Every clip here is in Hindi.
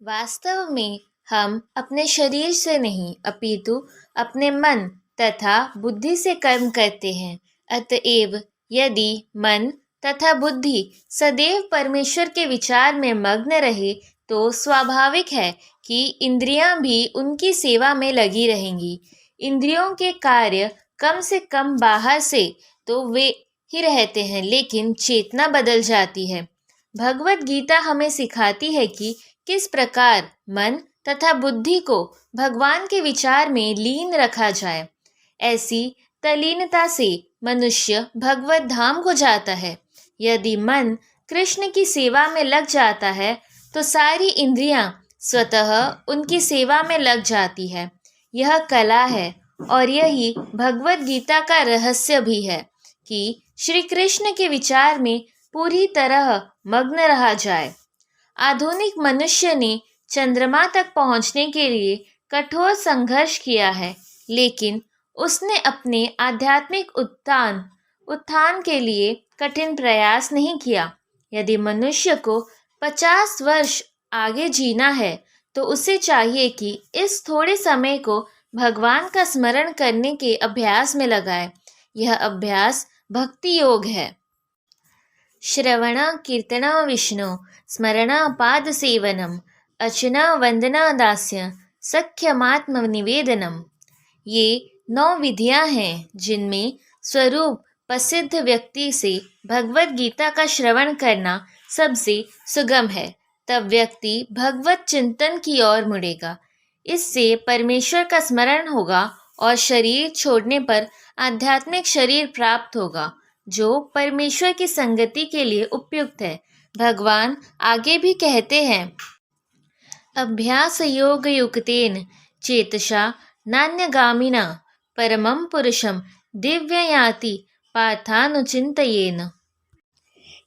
वास्तव में हम अपने शरीर से नहीं अपितु अपने मन तथा बुद्धि से कर्म करते हैं। अतएव यदि मन तथा बुद्धि सदैव परमेश्वर के विचार में मग्न रहे तो स्वाभाविक है कि इंद्रियां भी उनकी सेवा में लगी रहेंगी। इंद्रियों के कार्य कम से कम बाहर से तो वे ही रहते हैं, लेकिन चेतना बदल जाती है। भगवत गीता हमें सिखाती है कि किस प्रकार मन तथा बुद्धि को भगवान के विचार में लीन रखा जाए। ऐसी तल्लीनता से मनुष्य भगवत धाम को जाता है। यदि मन कृष्ण की सेवा में लग जाता है तो सारी इंद्रियां स्वतः उनकी सेवा में लग जाती है। यह कला है और यही भगवत गीता का रहस्य भी है कि श्री कृष्ण के विचार में पूरी तरह मग्न रहा जाए। आधुनिक मनुष्य ने चंद्रमा तक पहुंचने के लिए कठोर संघर्ष किया है, लेकिन उसने अपने आध्यात्मिक उत्थान के लिए कठिन प्रयास नहीं किया। यदि मनुष्य को 50 वर्ष आगे जीना है तो उसे चाहिए कि इस थोड़े समय को भगवान का स्मरण करने के अभ्यास में लगाए। यह अभ्यास भक्ति योग है। श्रवण कीर्तन विष्णु स्मरण पाद सेवनम अर्चना वंदना दास्य सख्यमात्म निवेदनम। ये 9 विधियां हैं जिनमें स्वरूप प्रसिद्ध व्यक्ति से भगवत गीता का श्रवण करना सबसे सुगम है। तब व्यक्ति भगवत चिंतन की ओर मुड़ेगा। इससे परमेश्वर का स्मरण होगा और शरीर छोड़ने पर आध्यात्मिक शरीर प्राप्त होगा जो परमेश्वर की संगति के लिए उपयुक्त है। भगवान आगे भी कहते हैं, अभ्यास योग युक्तेन चेतसा नान्यगामिना परमं पुरुषम दिव्य याति पार्थानुचिंतयेन।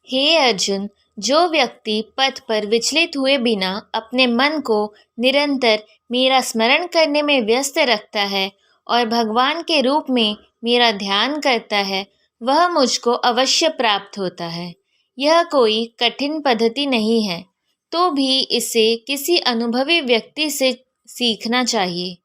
हे अर्जुन, जो व्यक्ति पथ पर विचलित हुए बिना अपने मन को निरंतर मेरा स्मरण करने में व्यस्त रखता है और भगवान के रूप में मेरा ध्यान करता है, वह मुझको अवश्य प्राप्त होता है। यह कोई कठिन पद्धति नहीं है, तो भी इसे किसी अनुभवी व्यक्ति से सीखना चाहिए।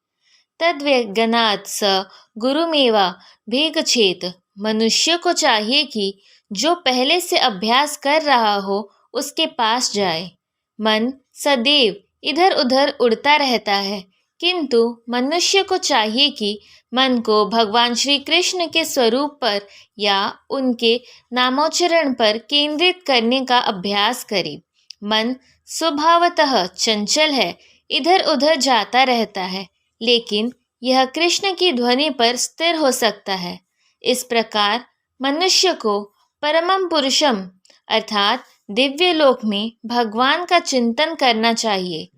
तद्व्यज्ञानात् स गुरुमेवा भेगछेत। मनुष्य को चाहिए कि जो पहले से अभ्यास कर रहा हो उसके पास जाए। मन सदैव इधर उधर उड़ता रहता है, किंतु मनुष्य को चाहिए कि मन को भगवान श्री कृष्ण के स्वरूप पर या उनके नामोच्चारण पर केंद्रित करने का अभ्यास करे। मन स्वभावतः चंचल है, इधर उधर जाता रहता है, लेकिन यह कृष्ण की ध्वनि पर स्थिर हो सकता है। इस प्रकार मनुष्य को परमम पुरुषम अर्थात दिव्य लोक में भगवान का चिंतन करना चाहिए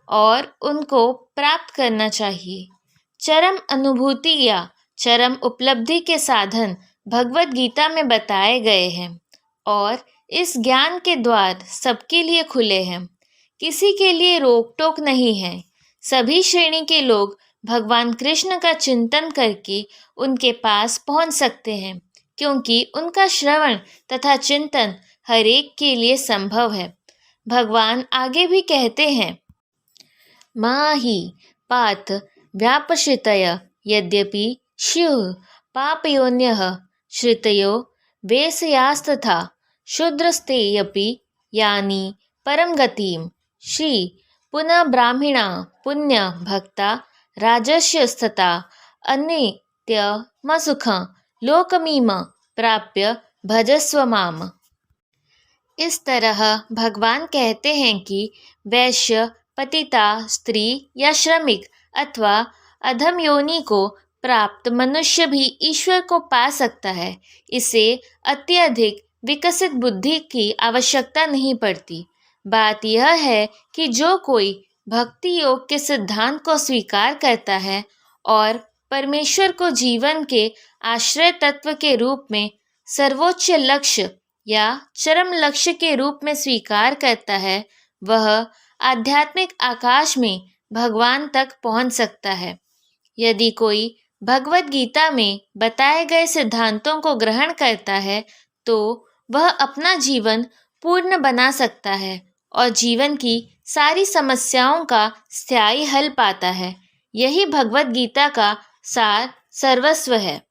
और उनको प्राप्त करना चाहिए। चरम अनुभूति या चरम उपलब्धि के साधन भगवत गीता में बताए गए हैं और इस ज्ञान के द्वार सबके लिए खुले हैं। किसी के लिए रोक टोक नहीं है। सभी श्रेणी के लोग भगवान कृष्ण का चिंतन करके उनके पास पहुंच सकते हैं, क्योंकि उनका श्रवण तथा चिंतन हर एक के लिए संभव है। भगवान आगे भी कहते हैं, माहि पाथ व्यापश्रितय यद्यपि स्युः पापयोन्यः श्रितयो वेशयास्तथा शूद्रस्तेऽपि यानि परम गतिम। श्री पुनः ब्राह्मणा पुण्य भक्ता राजस्यस्तथा अनित्यमसुखं लोकमीम प्राप्य भजस्व माम। इस तरह भगवान कहते हैं कि वैश्य, पतिता, स्त्री या श्रमिक अथवा अधम योनि को प्राप्त मनुष्य भी ईश्वर को पा सकता है। इसे अत्यधिक विकसित बुद्धि की आवश्यकता नहीं पड़ती। बात यह है कि जो कोई भक्ति योग के सिद्धांत को स्वीकार करता है और परमेश्वर को जीवन के आश्रय तत्व के रूप में सर्वोच्च लक्ष्य या चरम लक्ष्य के रूप में स्वीकार करता है, वह आध्यात्मिक आकाश में भगवान तक पहुंच सकता है। यदि कोई भगवत गीता में बताए गए सिद्धांतों को ग्रहण करता है तो वह अपना जीवन पूर्ण बना सकता है और जीवन की सारी समस्याओं का स्थायी हल पाता है। यही भगवत गीता का सार सर्वस्व है।